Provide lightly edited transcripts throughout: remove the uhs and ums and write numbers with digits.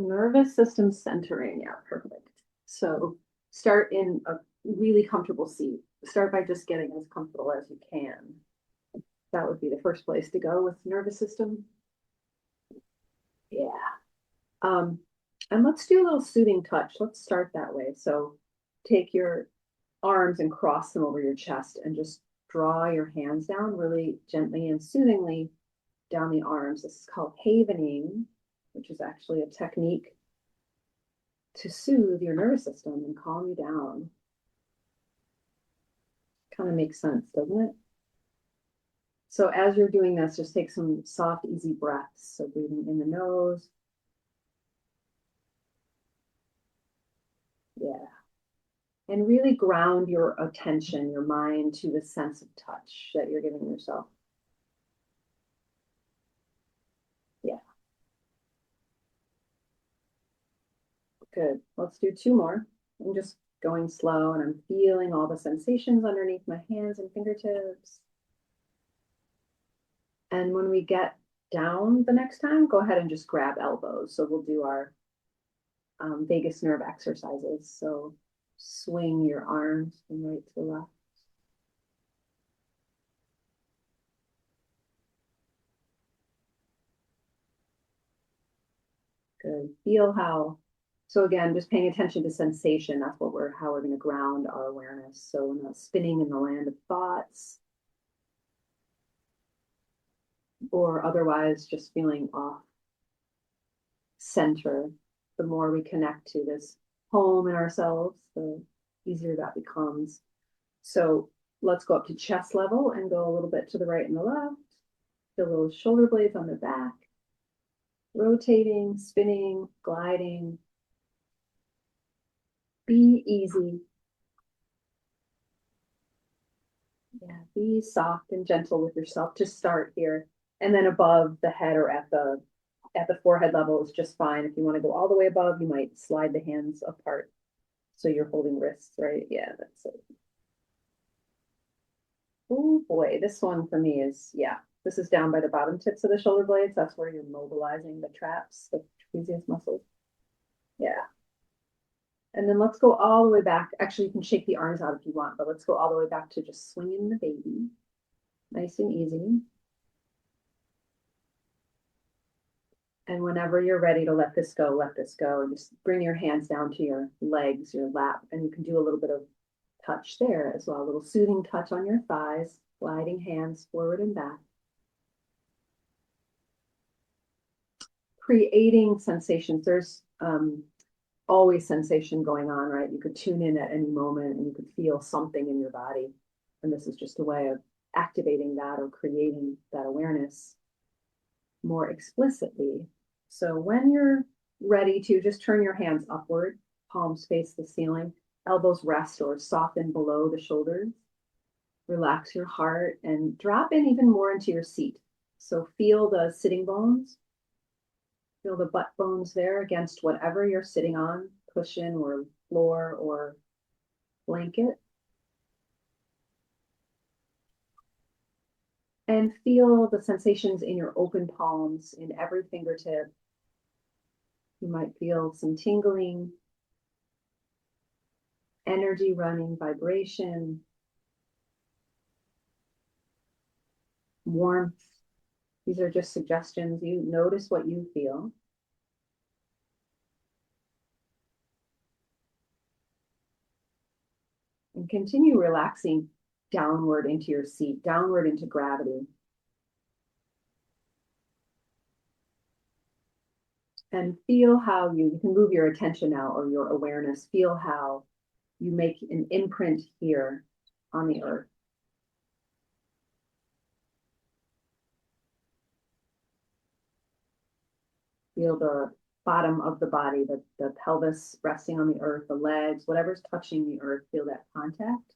Nervous system centering. Yeah, perfect. So start in a really comfortable seat. Start by just getting as comfortable as you can. That would be the first place to go with nervous system. Yeah. Um, and let's do a little soothing touch. Let's start that way. So take your arms and cross them over your chest and just draw your hands down really gently and soothingly down the arms. This is called havening, which is actually a technique to soothe your nervous system and calm you down. Kind of makes sense, doesn't it? So as you're doing this, just take some soft, easy breaths. So breathing in the nose. Yeah. And really ground your attention, your mind to the sense of touch that you're giving yourself. Yeah, good. Let's do two more. I'm just going slow and I'm feeling all the sensations underneath my hands and fingertips. And when we get down the next time, go ahead and just grab elbows. So we'll do our vagus nerve exercises. So swing your arms from right to left. Good. Feel how, so again, just paying attention to sensation. That's how we're going to ground our awareness. So we're not spinning in the land of thoughts or otherwise just feeling off center. The more we connect to this home in ourselves, the easier that becomes. So let's go up to chest level and go a little bit to the right and the left. Feel those shoulder blades on the back, rotating, spinning, gliding. Be easy. Yeah, be soft and gentle with yourself to start here. And then above the head or at the forehead level is just fine. If you want to go all the way above, you might slide the hands apart. So you're holding wrists, right? Yeah, that's it. Oh boy, this one for me is, yeah, this is down by the bottom tips of the shoulder blades. That's where you're mobilizing the traps, the trapezius muscles. Yeah. And then let's go all the way back. Actually, you can shake the arms out if you want, but let's go all the way back to just swinging the baby. Nice and easy. And whenever you're ready to let this go, let this go. And just bring your hands down to your legs, your lap, and you can do a little bit of touch there as well. A little soothing touch on your thighs, gliding hands forward and back. Creating sensations. There's always sensation going on, right? You could tune in at any moment and you could feel something in your body. And this is just a way of activating that or creating that awareness more explicitly. So when you're ready to just turn your hands upward, palms face the ceiling, elbows rest or soften below the shoulders. Relax your heart and drop in even more into your seat. So feel the sitting bones, feel the butt bones there against whatever you're sitting on, cushion or floor or blanket. And feel the sensations in your open palms, in every fingertip. You might feel some tingling, energy running, vibration, warmth. These are just suggestions. You notice what you feel. And continue relaxing downward into your seat, downward into gravity. And feel how you can move your attention now or your awareness. Feel how you make an imprint here on the earth. Feel the bottom of the body, the pelvis resting on the earth, the legs, whatever's touching the earth, feel that contact.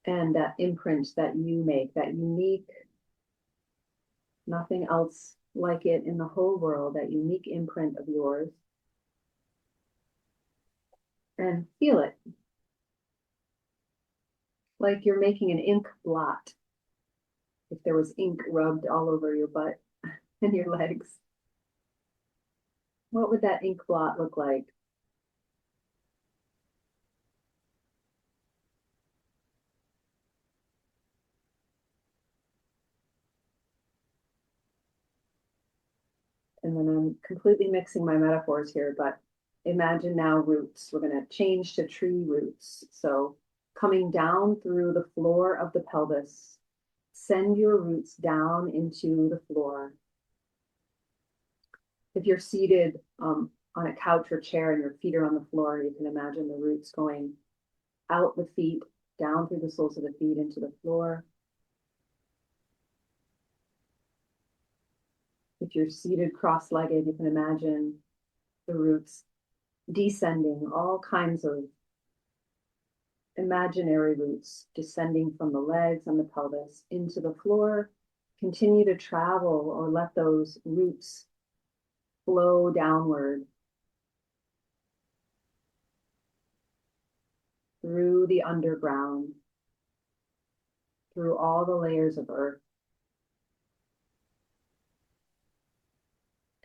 And that imprint that you make, that unique, nothing else like it in the whole world, that unique imprint of yours. And feel it like you're making an ink blot. If there was ink rubbed all over your butt and your legs. What would that ink blot look like? And then I'm completely mixing my metaphors here, but imagine now roots. We're going to change to tree roots. So coming down through the floor of the pelvis, send your roots down into the floor. If you're seated on a couch or chair and your feet are on the floor, you can imagine the roots going out the feet, down through the soles of the feet into the floor. If you're seated cross-legged, you can imagine the roots descending, all kinds of imaginary roots descending from the legs and the pelvis into the floor. Continue to travel or let those roots flow downward through the underground, through all the layers of earth,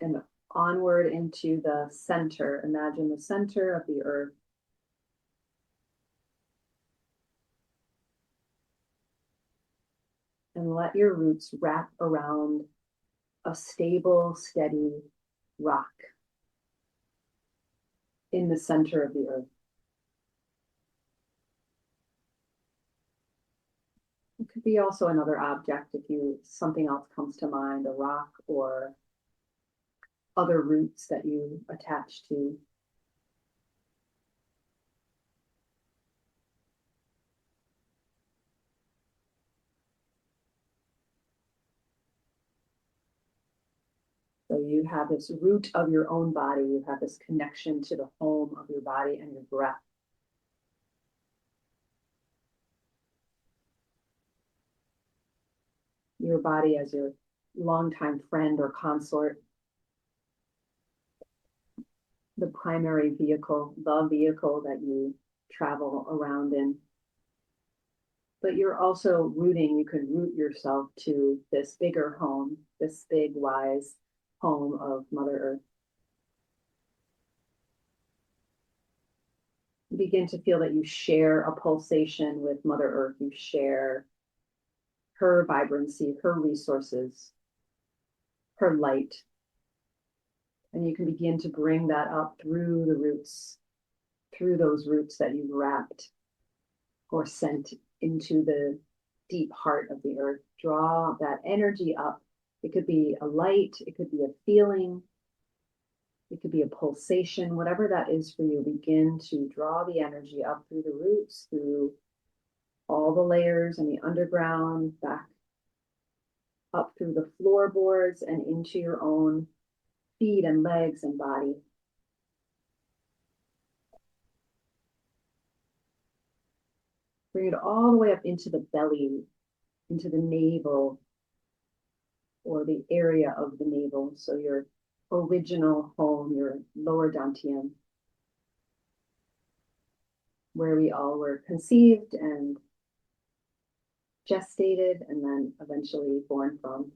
and onward into the center. Imagine the center of the earth. And let your roots wrap around a stable, steady rock in the center of the earth. It could be also another object if something else comes to mind, a rock or other roots that you attach to. So you have this root of your own body, you have this connection to the home of your body and your breath. Your body as your longtime friend or consort, the primary vehicle, the vehicle that you travel around in. But you're also rooting, you can root yourself to this bigger home, this big, wise home of Mother Earth. You begin to feel that you share a pulsation with Mother Earth. You share her vibrancy, her resources, her light. And you can begin to bring that up through the roots, through those roots that you've wrapped or sent into the deep heart of the earth. Draw that energy up. It could be a light, it could be a feeling, it could be a pulsation, whatever that is for you. Begin to draw the energy up through the roots, through all the layers and the underground, back up through the floorboards and into your own feet and legs and body. Bring it all the way up into the belly, into the navel, or the area of the navel. So your original home, your lower dantian, where we all were conceived and gestated and then eventually born from.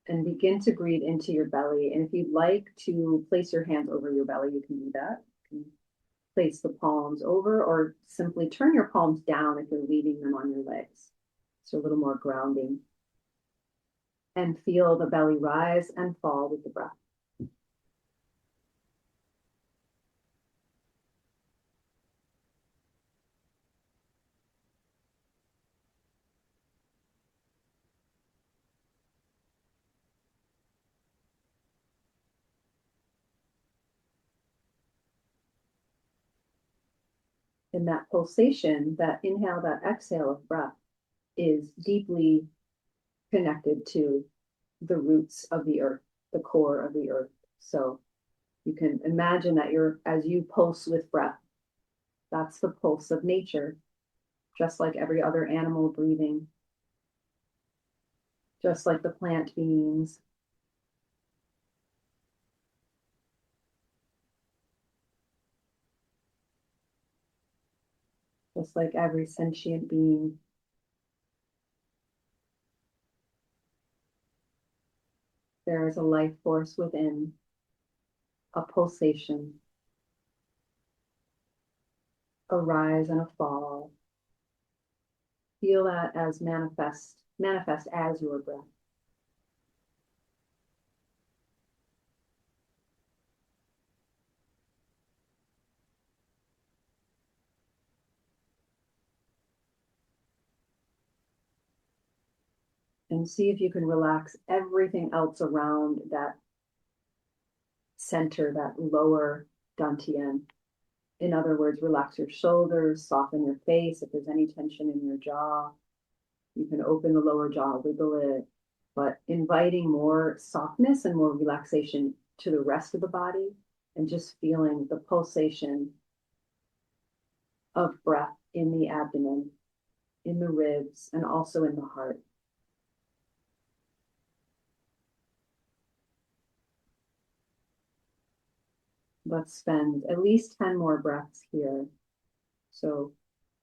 And begin to breathe into your belly. And if you'd like to place your hands over your belly, you can do that. You can place the palms over or simply turn your palms down if you're leaving them on your legs. So a little more grounding. And feel the belly rise and fall with the breath. And that pulsation, that inhale, that exhale of breath is deeply connected to the roots of the earth, the core of the earth. So you can imagine that as you pulse with breath, that's the pulse of nature, just like every other animal breathing, just like the plant beings. Just like every sentient being. There is a life force within, a pulsation, a rise and a fall. Feel that as manifest as your breath. And see if you can relax everything else around that center, that lower dantian. In other words, relax your shoulders, soften your face. If there's any tension in your jaw, you can open the lower jaw, wiggle it, but inviting more softness and more relaxation to the rest of the body and just feeling the pulsation of breath in the abdomen, in the ribs, and also in the heart. Let's spend at least 10 more breaths here. So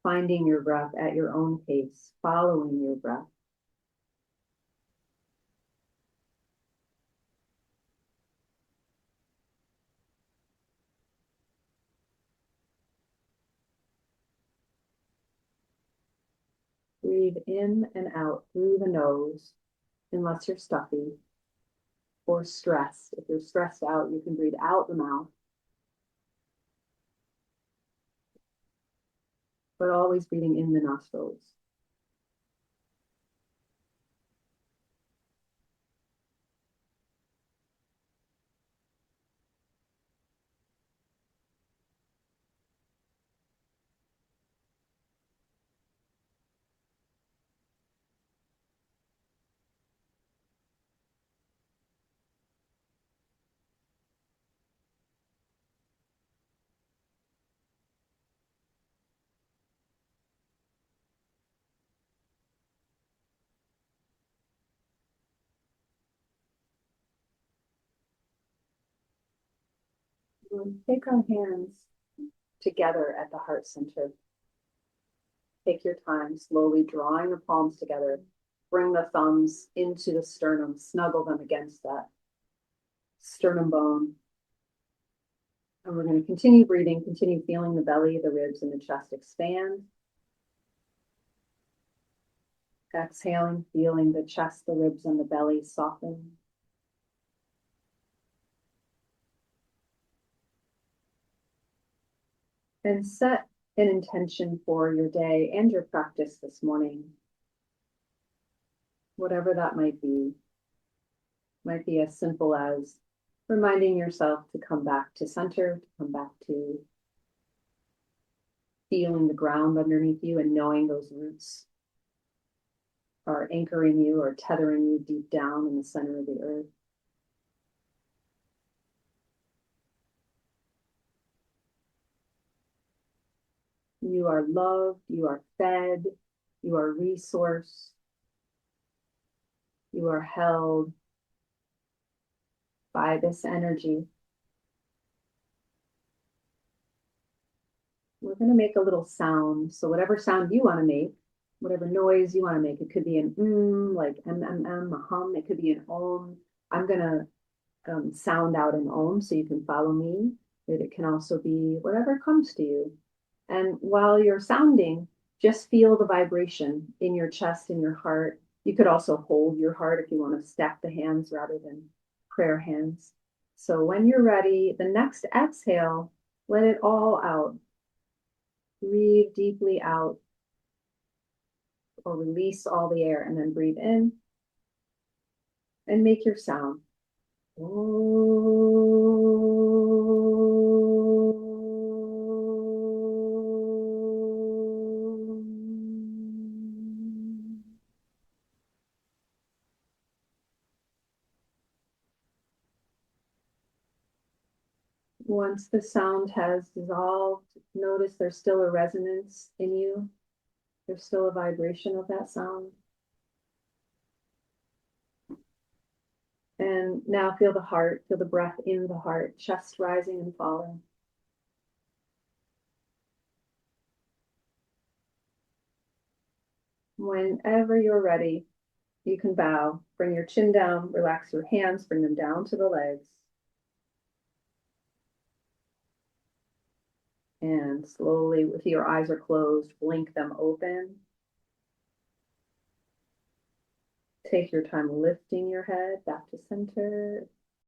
finding your breath at your own pace, following your breath. Breathe in and out through the nose, unless you're stuffy or stressed. If you're stressed out, you can breathe out the mouth, but always breathing in the nostrils. Take our hands together at the heart center. Take your time, slowly drawing the palms together. Bring the thumbs into the sternum, snuggle them against that sternum bone. And we're going to continue breathing, continue feeling the belly, the ribs, and the chest expand. Exhaling, feeling the chest, the ribs, and the belly soften. And set an intention for your day and your practice this morning. Whatever that might be. Might be as simple as reminding yourself to come back to center, to come back to feeling the ground underneath you and knowing those roots are anchoring you or tethering you deep down in the center of the earth. You are loved, you are fed, you are resourced, you are held by this energy. We're going to make a little sound. So whatever sound you want to make, whatever noise you want to make, it could be an like a hum. It could be an om. I'm going to sound out an om so you can follow me. It can also be whatever comes to you. And while you're sounding, just feel the vibration in your chest, in your heart. You could also hold your heart if you want to stack the hands rather than prayer hands. So when you're ready, the next exhale, let it all out. Breathe deeply out or release all the air and then breathe in and make your sound. Once the sound has dissolved, notice there's still a resonance in you. There's still a vibration of that sound. And now feel the heart, feel the breath in the heart, chest rising and falling. Whenever you're ready, You can bow, bring your chin down, relax your hands, bring them down to the legs. And slowly, if your eyes are closed, blink them open. Take your time lifting your head back to center.